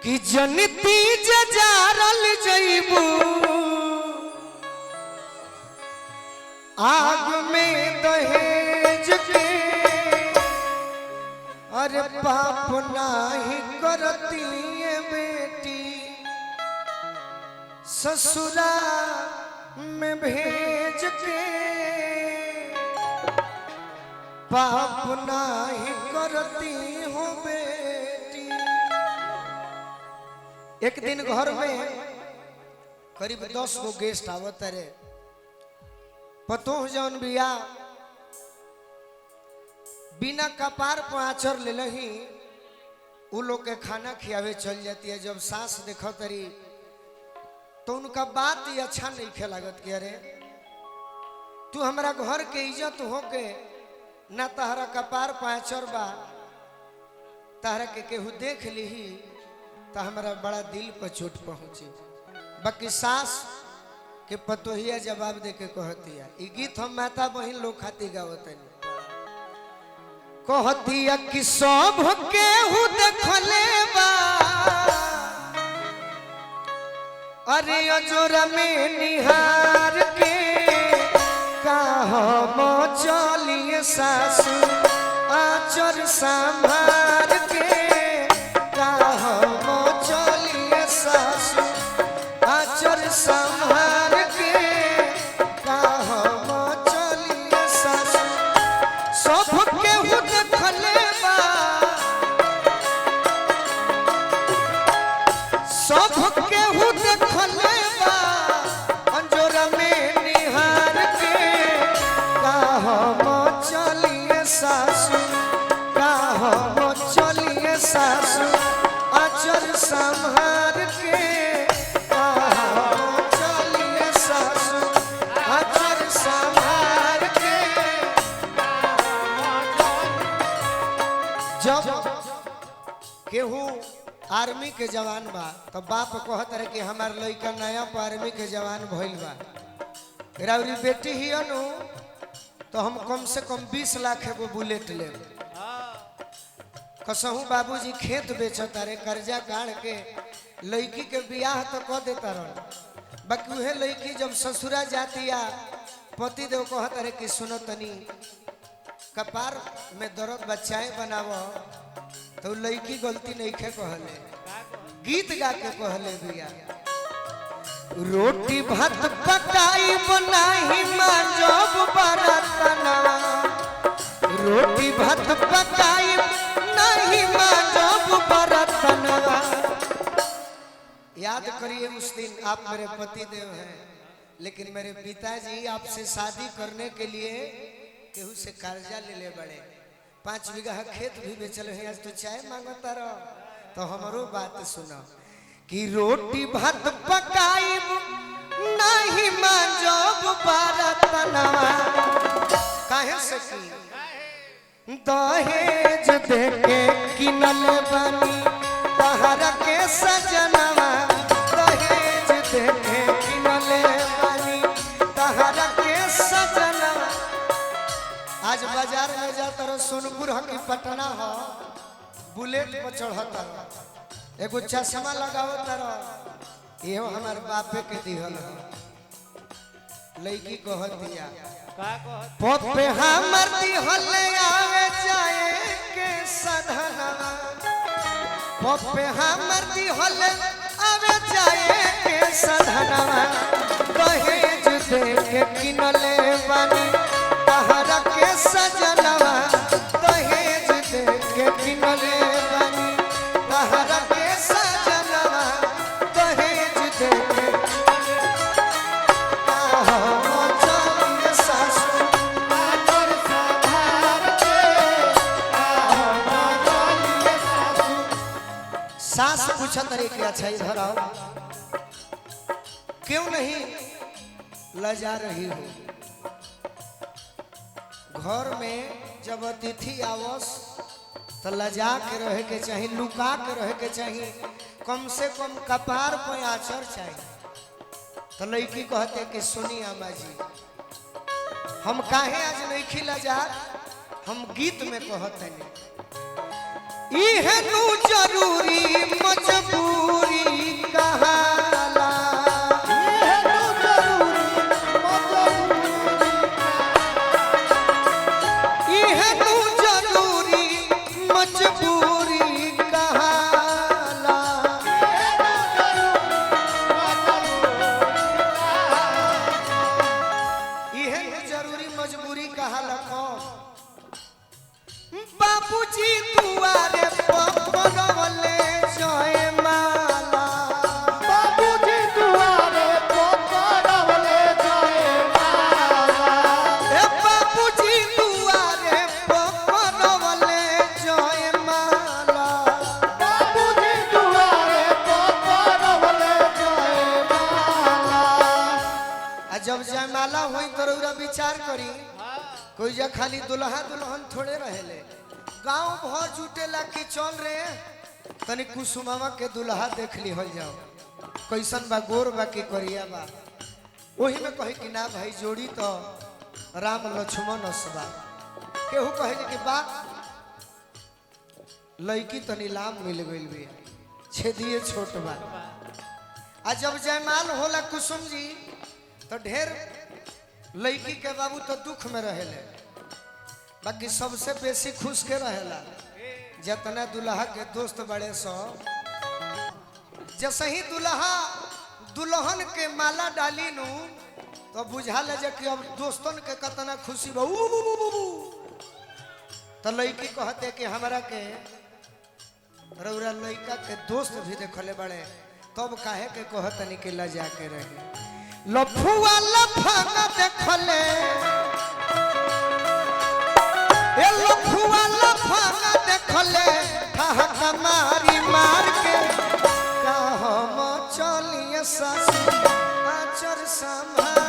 कि जनती जारल जइबू आग में दहेज के अरे पाप नाही करती है बेटी ससुरा में भेज के पाप नाही करती हो बेटी। एक दिन घर में करीब 10 गो गेस्ट आवत रे पतो जौन बिया बिना कपार पर आचर ले लही उ लोग के खाना खियावे चल जाती है। जब सास देखो तरी तो उनका बात ही अच्छा नहीं खे लागत कि अरे तू हमारा घर के इज्जत हो के ना तहरा कपार पर आचर बा तहरा के केहू देख ली तो हमारा बड़ा दिल पर चोट पहुंची। बाकी सास के पतोहिया जवाब दे के कहती है ई गीत हम माता बहन लोग खाती गावतनी कहतिया कि सब केहू देखले बा अरे अजोरा में निहार के का हम चलिए सासू आचर संभार के का हम चलिए सासू आचर संभार के का हम चलिए सासू सब केहू देखले बा सब केहू देखले बा अंजोरा में निहार के का हम चलिए सासू का हम चलिए सासू आचर संभार के का हम चलिए सासू आचर संभार के। जब केहू आर्मी के जवान बा तो बाप कहत रहे कि हमार लड़का नया आर्मी के जवान भइल बा राउरी बेटी ही अनु तो हम कम से कम 20 लाख एगो बुलेट ले कसहू बाबूजी खेत बेचता रे कर्जा गाड़ के लड़की के बियाह तो कह देता रह। बाकी वह लड़की जब ससुरा जाती या पति देव कहत रहे कि सुनो तनी कपार में दर्द बच्चाएं बनावो तो लड़की गलती नहीं खे कहले गीत गा के कहले बिया रोटी भात पकाई बनाही मांजब बरतना रोटी भात पकाई नहीं मांजब बरतना। याद करिए उस दिन आप मेरे पति देव हैं लेकिन मेरे पिताजी आपसे शादी करने के लिए केहू से कर्जा ले ले बड़े 5 बीघा खेत भी बेचल है आज तो चाय मांगता रहो तो हमारो बात सुनो कि रोटी भात पकाई नहीं मांजब बरतना काहे से की दहेज देके किनल बनी तहरा के सजनवा दहेज देके किनल बनी तहरा के सजनवा। आज बाजार में जाता रहो सोनपुर हो कि पटना हो बुलेट पर चढ़ता रहो एगो चश्मा लगावता रहो ये हमार बापे के दिहल लड़की कहतिया पप्पे हमर दिहल आवे जाए के सधनवा पप्पे हमर दिहल आवे जाए के सधनवा दहेज दे के किनले बनी तहरा के सजनवा दहेज दे के किनले बनी तहरा के सजनवा दहेज दे के सास पूछत रही कि अच्छा इधर आओ क्यों नहीं लजा रही हो। घर में जब अतिथि आवस तो लजा के रहे के चाहिए लुका के रहे के चाहिए कम से कम कपार पर आचर चाहिए। तो लड़की कहते कि सुनी अम्मा जी हम काहे आज नहीं खिला जा हम गीत में कहते हैं इहे नु जरूरी मजबूर हुई तो रउरा विचार करी कोई जा खाली दुल्हा दुल्हन थोड़े रहेले गांव भर जुटेला कि चल रे तनी कुसुमावा के दुल्हा देख ली हो जाओ कैसन बा गोर बा कि करिया बा वही में कहे कि ना भाई जोड़ी तो राम लक्ष्मण असबा केहू कहे कि बा लड़की तनी लाम मिल गई भी छेदिए छोट बा आ जब जयमाल होला कुसुम जी तो ढेर लड़की के बाबू तो दुख में रहेले बाकी सबसे बेसी खुश के रहेला जितना दुल्हा के दोस्त बड़े सो जैसे ही दुल्हा दुल्हन के माला डाली नु तो बुझा ले कि अब दोस्तन के कितना खुशी बा तो लड़की कहते कि हमरा के रउरा लड़का के दोस्त भी देखले बड़े तब काहे के कहतनी के लजा के रही लफुआ लफंगा देखले ए लफुआ लफंगा देखले ठहका मारी मार के का हम चलिए सासु आचर संभाल